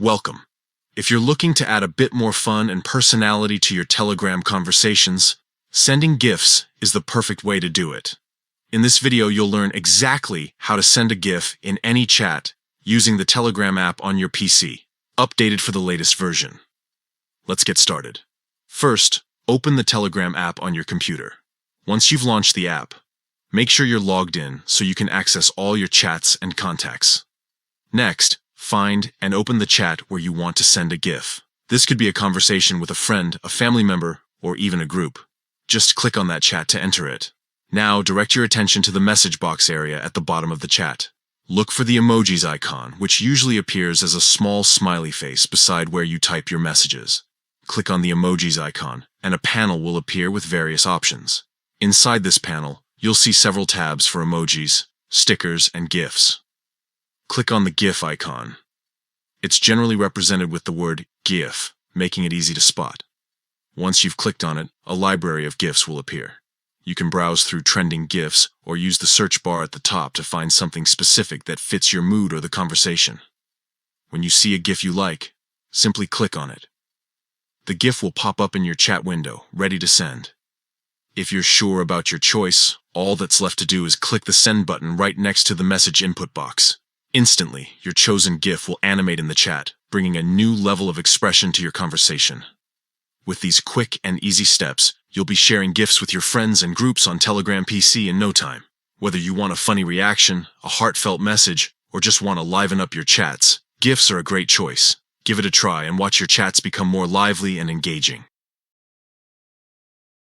Welcome. If you're looking to add a bit more fun and personality to your Telegram conversations, sending GIFs is the perfect way to do it. In this video, you'll learn exactly how to send a GIF in any chat using the Telegram app on your PC, updated for the latest version. Let's get started. First, open the Telegram app on your computer. Once you've launched the app, make sure you're logged in so you can access all your chats and contacts. Next, find and open the chat where you want to send a GIF. This could be a conversation with a friend, a family member, or even a group. Just click on that chat to enter it. Now, direct your attention to the message box area at the bottom of the chat. Look for the emojis icon, which usually appears as a small smiley face beside where you type your messages. Click on the emojis icon, and a panel will appear with various options. Inside this panel, you'll see several tabs for emojis, stickers, and GIFs. Click on the GIF icon. It's generally represented with the word GIF, making it easy to spot. Once you've clicked on it, a library of GIFs will appear. You can browse through trending GIFs or use the search bar at the top to find something specific that fits your mood or the conversation. When you see a GIF you like, simply click on it. The GIF will pop up in your chat window, ready to send. If you're sure about your choice, all that's left to do is click the send button right next to the message input box. Instantly, your chosen GIF will animate in the chat, bringing a new level of expression to your conversation. With these quick and easy steps, you'll be sharing GIFs with your friends and groups on Telegram PC in no time. Whether you want a funny reaction, a heartfelt message, or just want to liven up your chats, GIFs are a great choice. Give it a try and watch your chats become more lively and engaging.